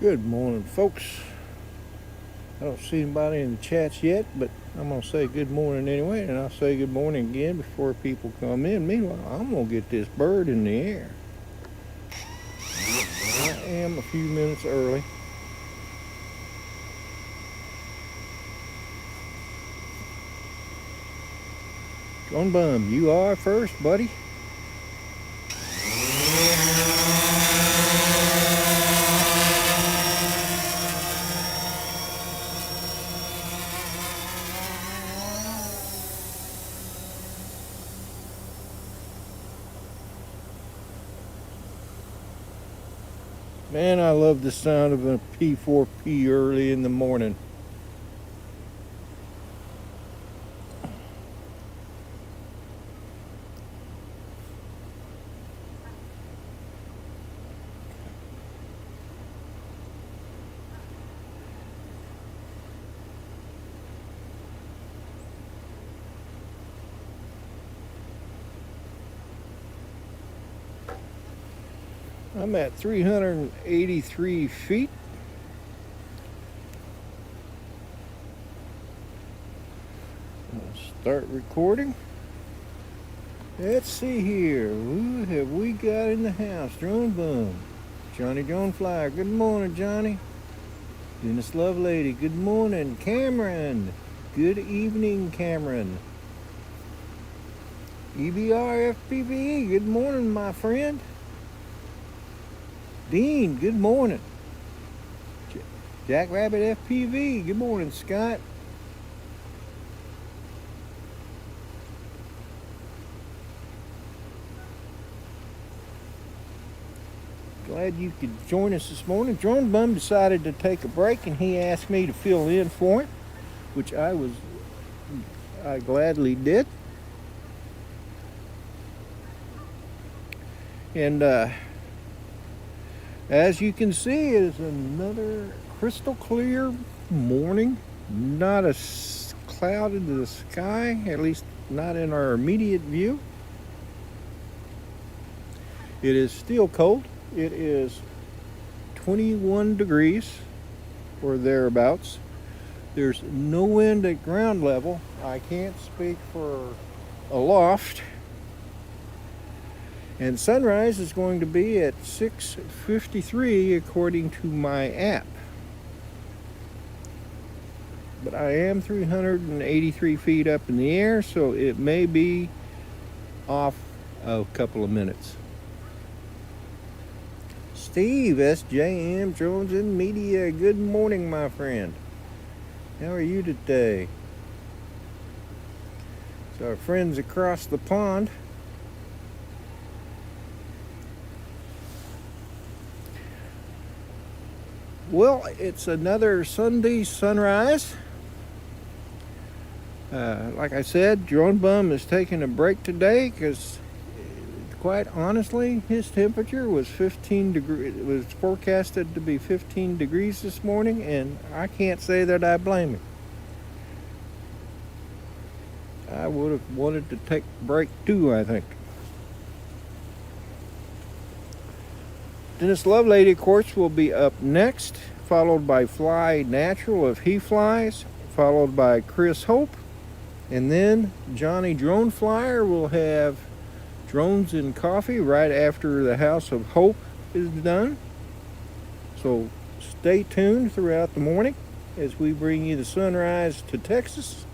Good morning, folks. I don't see anybody in the chats yet, but I'm going to say good morning anyway, and I'll say good morning again before people come in. Meanwhile, I'm going to get this bird in the air. I am a few minutes early. John Bum, you are first, buddy. Man, I love the sound of a P4P early in the morning. I'm at 383 feet. I'll start recording. Let's see here. Who have we got in the house? Drone Bum. Johnny Drone Flyer. Good morning, Johnny. Dennis LoveLady. Good morning. Cameron. Good evening, Cameron. EBR FPV. Good morning, my friend. Dean. Good morning. Jackrabbit FPV. Good morning, Scott. Glad you could join us this morning. Drone Bum decided to take a break, and he asked me to fill in for him, which I gladly did. And as you can see, it is another crystal clear morning. Not a cloud in the sky, at least not in our immediate view. It is still cold. It is 21 degrees or thereabouts. There's no wind at ground level. I can't speak for aloft. And sunrise is going to be at 6:53 according to my app. But I am 383 feet up in the air, so it may be off a couple of minutes. Steve, SJM Drones and Media. Good morning, my friend. How are you today? So our friends across the pond. Well, it's another Sunday sunrise. Like I said, Drone Bum is taking a break today because, quite honestly, his temperature was 15 degrees. It was forecasted to be 15 degrees this morning, and I can't say that I blame him. I would have wanted to take a break too, I think. Dennis LoveLady, of course, will be up next, followed by Fly Natural if he flies, followed by Chris Hope, and then Johnny Drone Flyer will have Drones and Coffee right after the House of Hope is done. So stay tuned throughout the morning as we bring you the sunrise to Texas.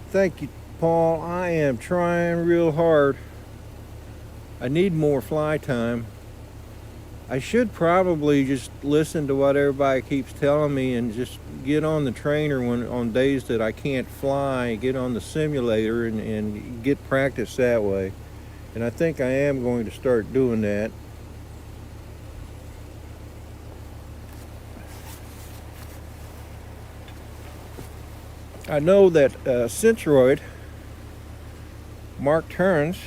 Thank you, Paul. I am trying real hard. I need more fly time. I should probably just listen to what everybody keeps telling me and just get on the trainer on days that I can't fly, get on the simulator and get practice that way. And I think I am going to start doing that. I know that Centroid, Mark Turns,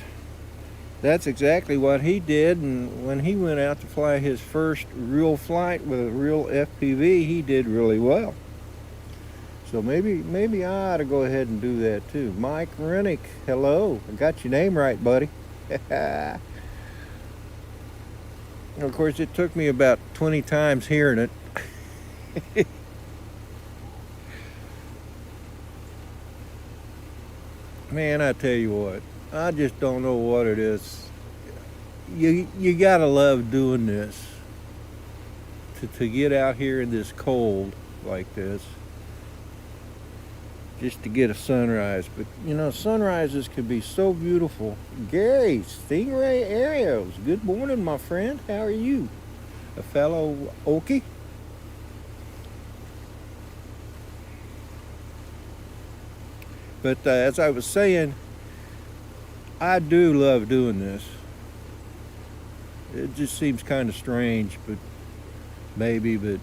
that's exactly what he did, and when he went out to fly his first real flight with a real FPV, he did really well. So maybe I ought to go ahead and do that too. Mike Rennick, hello. I got your name right, buddy. Of course, it took me about 20 times hearing it. Man, I tell you what, I just don't know what it is. You gotta love doing this. To get out here in this cold like this, just to get a sunrise. But you know, sunrises can be so beautiful. Gary, Stingray Ariels, good morning, my friend. How are you? A fellow Okie? But as I was saying, I do love doing this. It just seems kind of strange, but maybe, but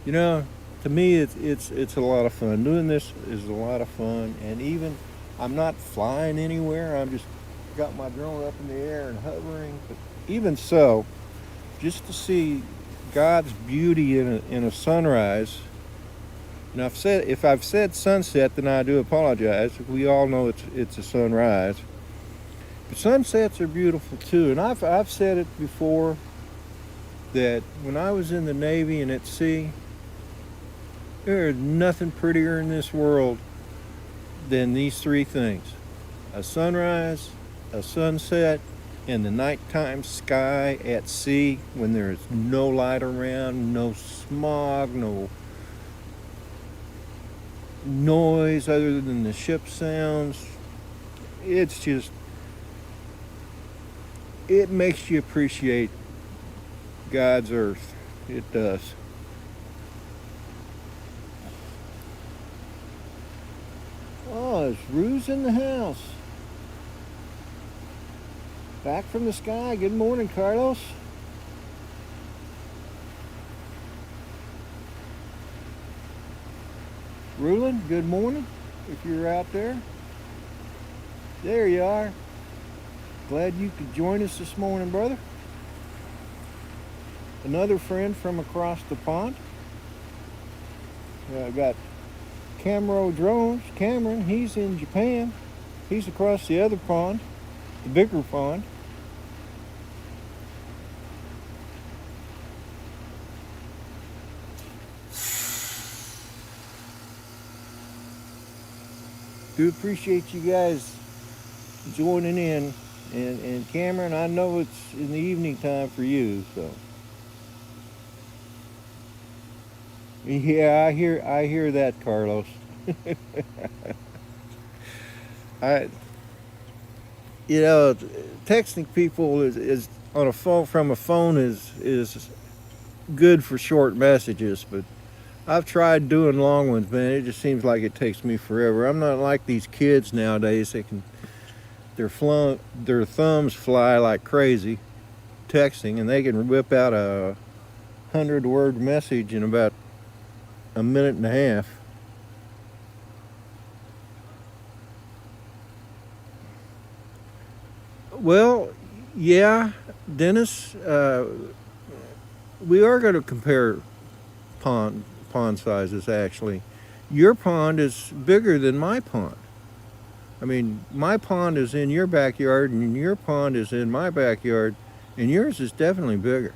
you know, to me it's a lot of fun. Doing this is a lot of fun, and even I'm not flying anywhere. I'm just got my drone up in the air and hovering. But even so, just to see God's beauty in a sunrise. And if I've said sunset, then I do apologize. We all know it's a sunrise. But sunsets are beautiful too, and I've said it before that when I was in the Navy and at sea, there is nothing prettier in this world than these three things: a sunrise, a sunset, and the nighttime sky at sea when there's no light around, no smog, no noise other than the ship sounds. It's just, it makes you appreciate God's earth. It does. Oh, it's Rue's in the house. Back from the sky. Good morning, Carlos. Rulin, good morning, if you're out there. There you are. Glad you could join us this morning, brother. Another friend from across the pond. I got Camero Drones. Cameron, he's in Japan. He's across the other pond, the bigger pond. Do appreciate you guys joining in. And Cameron, I know it's in the evening time for you, so. Yeah, I hear that, Carlos. I you know, texting people is on a phone from a phone is good for short messages, but I've tried doing long ones, man. It just seems like it takes me forever. I'm not like these kids nowadays. They can their thumbs fly like crazy texting, and they can whip out a 100-word message in about a minute and a half. Well, yeah, Dennis, we are going to compare pond sizes. Actually, your pond is bigger than my pond. I mean, my pond is in your backyard, and your pond is in my backyard, and yours is definitely bigger.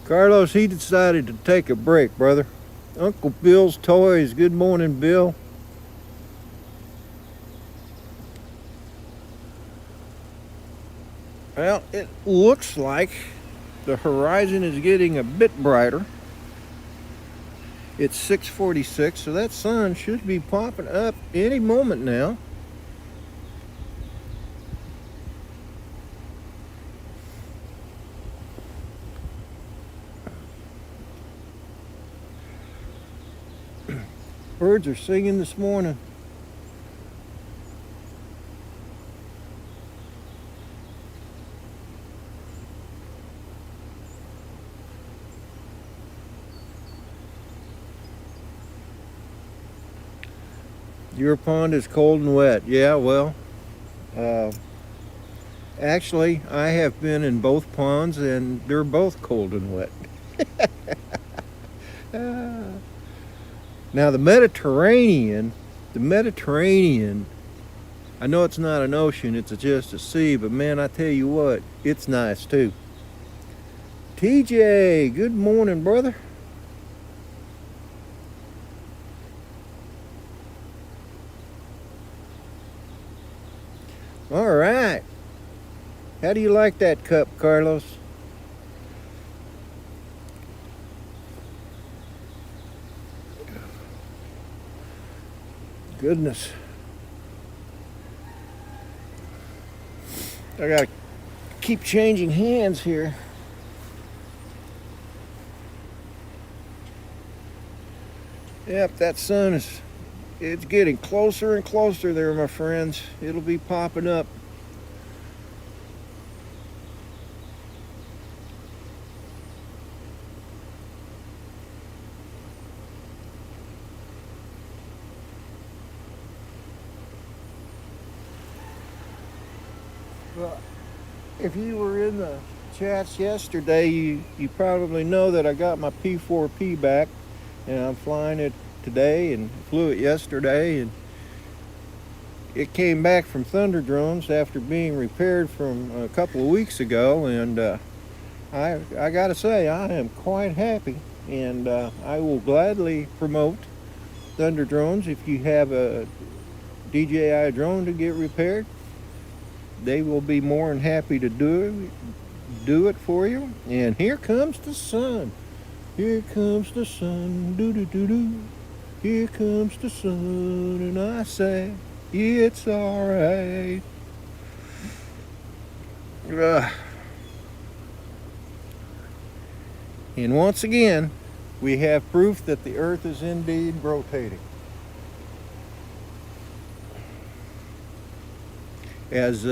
Carlos, he decided to take a break, brother. Uncle Bill's Toys. Good morning, Bill. Well, it looks like the horizon is getting a bit brighter. It's 6:46, so that sun should be popping up any moment now. Birds are singing this morning. Your pond is cold and wet. Yeah, well, uh, actually, I have been in both ponds, and they're both cold and wet. Now the Mediterranean, I know it's not an ocean, it's just a sea, but man, I tell you what, it's nice too. TJ, good morning, brother. All right. How do you like that cup, Carlos? Goodness. I gotta keep changing hands here. Yep, that sun it's getting closer and closer there, my friends. It'll be popping up. Well, if you were in the chats yesterday, you probably know that I got my P4P back, and I'm flying it today and flew it yesterday, and it came back from Thunder Drones after being repaired from a couple of weeks ago, and I gotta say I am quite happy, and I will gladly promote Thunder Drones. If you have a DJI drone to get repaired, they will be more than happy to do it for you. And here comes the sun. Here comes the sun. Doo doo doo doo. Here comes the sun, and I say it's all right. And once again, we have proof that the Earth is indeed rotating. As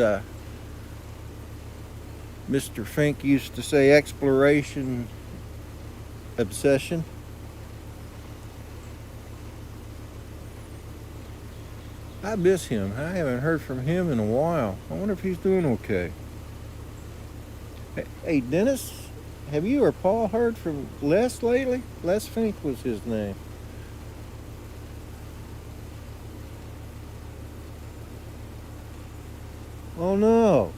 Mr. Fink used to say, exploration obsession. I miss him. I haven't heard from him in a while. I wonder if he's doing okay. Hey, Dennis, have you or Paul heard from Les lately? Les Fink was his name. Oh no.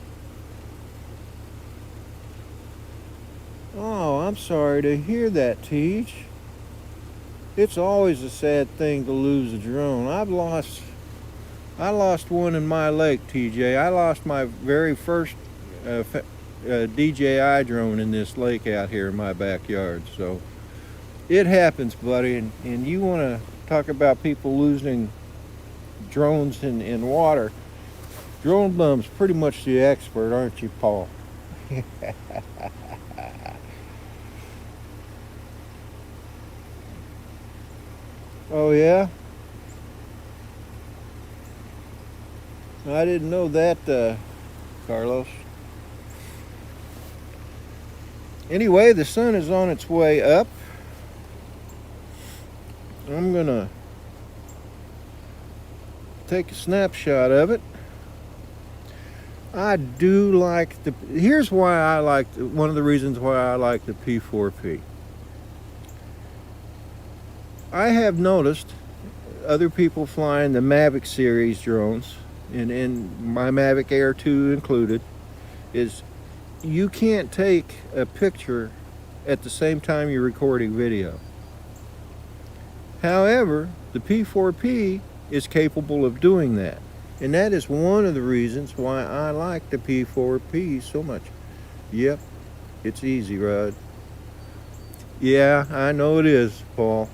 Oh, I'm sorry to hear that, Teach. It's always a sad thing to lose a drone. I lost one in my lake, TJ. I lost my very first DJI drone in this lake out here in my backyard. So it happens, buddy. And you want to talk about people losing drones in water. Drone Bum's pretty much the expert, aren't you, Paul? Oh, yeah? I didn't know that, Carlos. Anyway, the sun is on its way up. I'm gonna take a snapshot of it. I do like here's why I like, one of the reasons why I like the P4P. I have noticed other people flying the Mavic series drones, and my Mavic Air 2 included, is you can't take a picture at the same time you're recording video. However, the P4P is capable of doing that. And that is one of the reasons why I like the P4P so much. Yep, it's easy, Rod. Yeah, I know it is, Paul.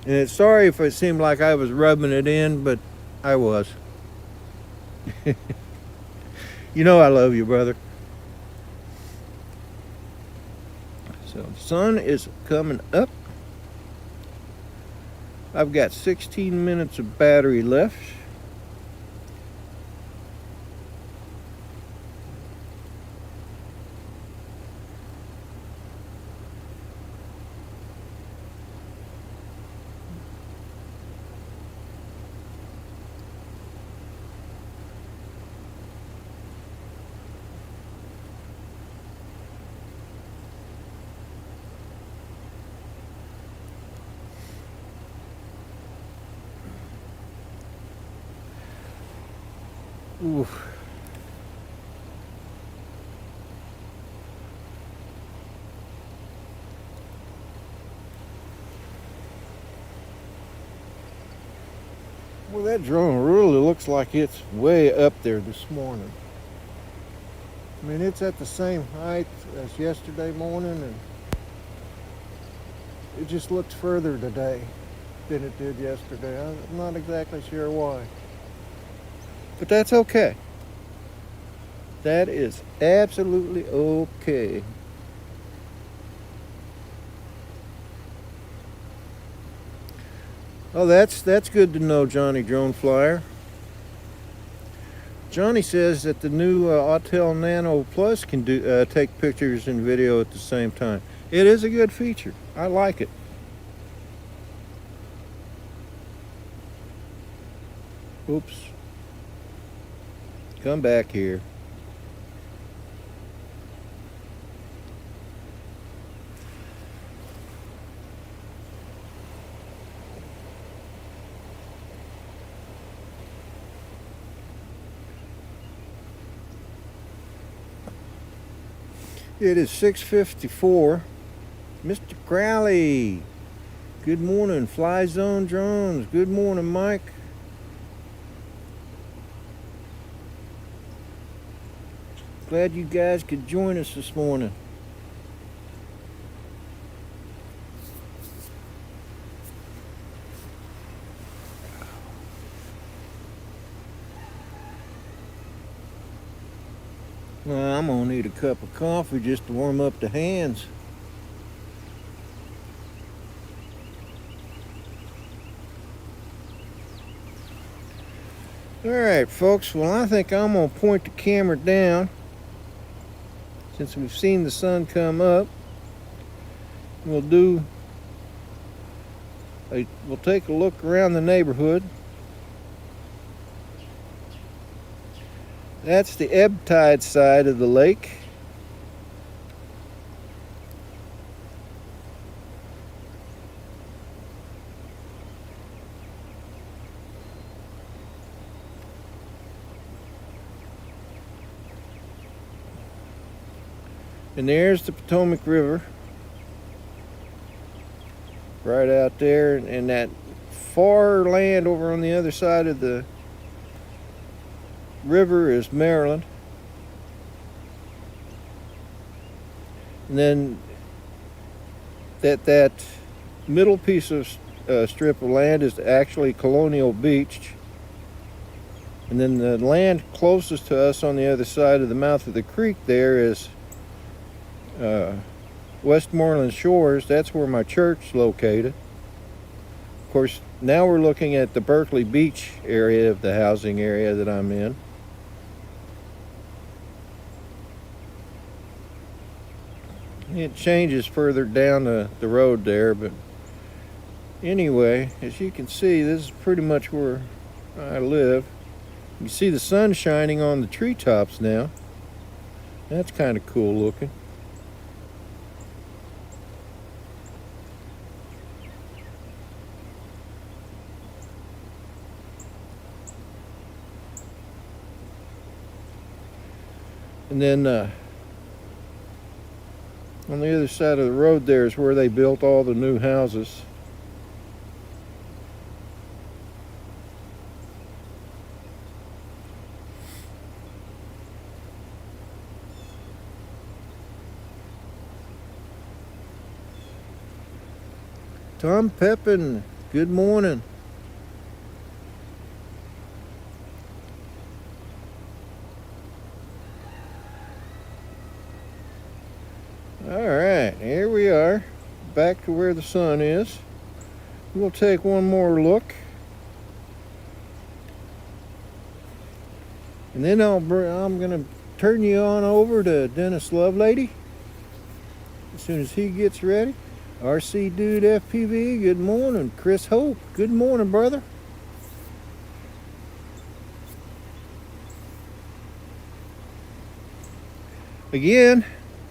And sorry if it seemed like I was rubbing it in, but I was. You know I love you, brother. So the sun is coming up. I've got 16 minutes of battery left. Ooh. Well, that drone really looks like it's way up there this morning. I mean, it's at the same height as yesterday morning, and it just looks further today than it did yesterday. I'm not exactly sure why. But that's okay. That is absolutely okay. Oh, that's good to know, Johnny Drone Flyer. Johnny says that the new Autel Nano Plus can take pictures and video at the same time. It is a good feature. I like it. Oops. Come back here. It is 6:54. Mr. Crowley. Good morning, Fly Zone Drones. Good morning, Mike. Glad you guys could join us this morning. Well, I'm gonna need a cup of coffee just to warm up the hands. Alright, folks, well, I think I'm gonna point the camera down since we've seen the sun come up. We'll take a look around the neighborhood. That's the ebb tide side of the lake. And there's the Potomac River. Right out there, and that far land over on the other side of the river is Maryland. And then that middle piece of strip of land is actually Colonial Beach. And then the land closest to us on the other side of the mouth of the creek there is Westmoreland Shores. That's where my church is located. Of course, now we're looking at the Berkeley Beach area of the housing area that I'm in. It changes further down the road there, but anyway, as you can see, this is pretty much where I live. You see the sun shining on the treetops now. That's kind of cool looking. And then on the other side of the road there is where they built all the new houses. Tom Pepin, good morning. Alright, here we are, back to where the sun is. We'll take one more look. And then I'm going to turn you on over to Dennis LoveLady as soon as he gets ready. RC Dude FPV, good morning. Chris Hope, good morning, brother. Again,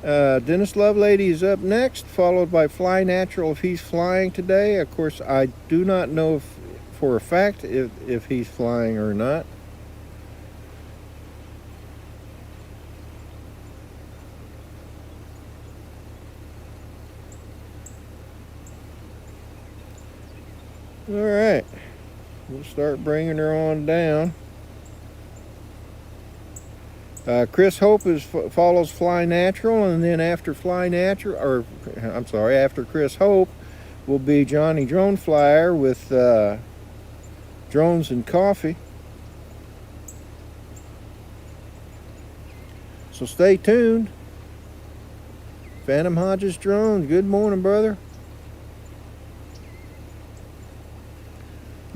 Dennis LoveLady is up next, followed by Fly Natural if he's flying today. Of course, I do not know for a fact if he's flying or not. All right, we'll start bringing her on down. Chris Hope follows Fly Natural, and then after Fly Natural, or I'm sorry, after Chris Hope will be Johnny Drone Flyer with Drones and Coffee. So stay tuned. Phantom Hodges Drones, good morning, brother.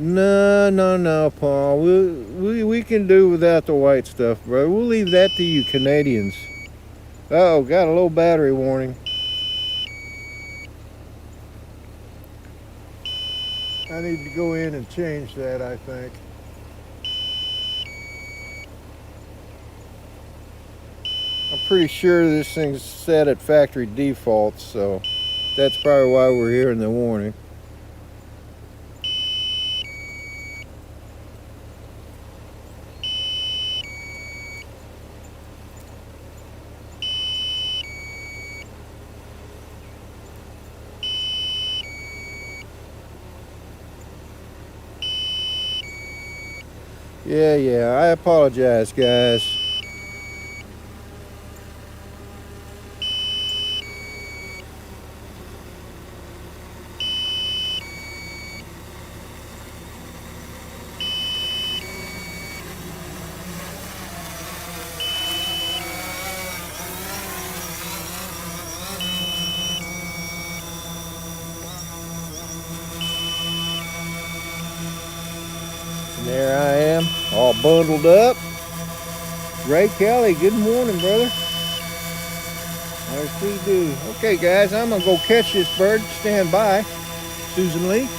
No, Paul. We can do without the white stuff, brother. We'll leave that to you Canadians. Uh-oh, got a low battery warning. I need to go in and change that, I think. I'm pretty sure this thing's set at factory defaults, so that's probably why we're hearing the warning. Yeah, I apologize, guys. And there I am, all bundled up. Ray Kelly, good morning, brother. RCD. Okay, guys, I'm going to go catch this bird. Stand by. Susan Lee.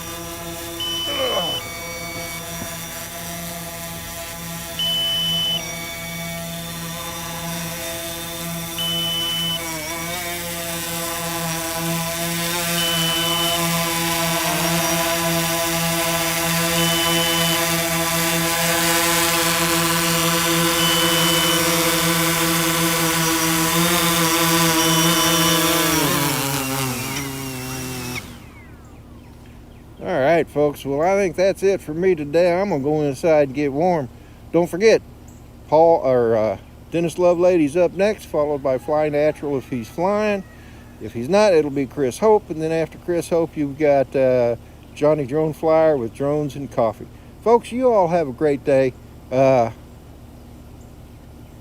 All right, folks. Well, I think that's it for me today. I'm going to go inside and get warm. Don't forget, Dennis LoveLady's up next, followed by Fly Natural if he's flying. If he's not, it'll be Chris Hope. And then after Chris Hope, you've got Johnny Drone Flyer with Drones and Coffee. Folks, you all have a great day.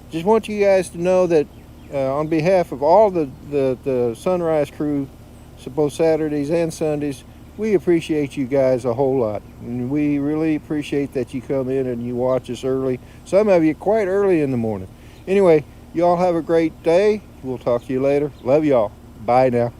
Just want you guys to know that on behalf of all the Sunrise crew, both Saturdays and Sundays, we appreciate you guys a whole lot. And we really appreciate that you come in and you watch us early. Some of you quite early in the morning. Anyway, y'all have a great day. We'll talk to you later. Love y'all. Bye now.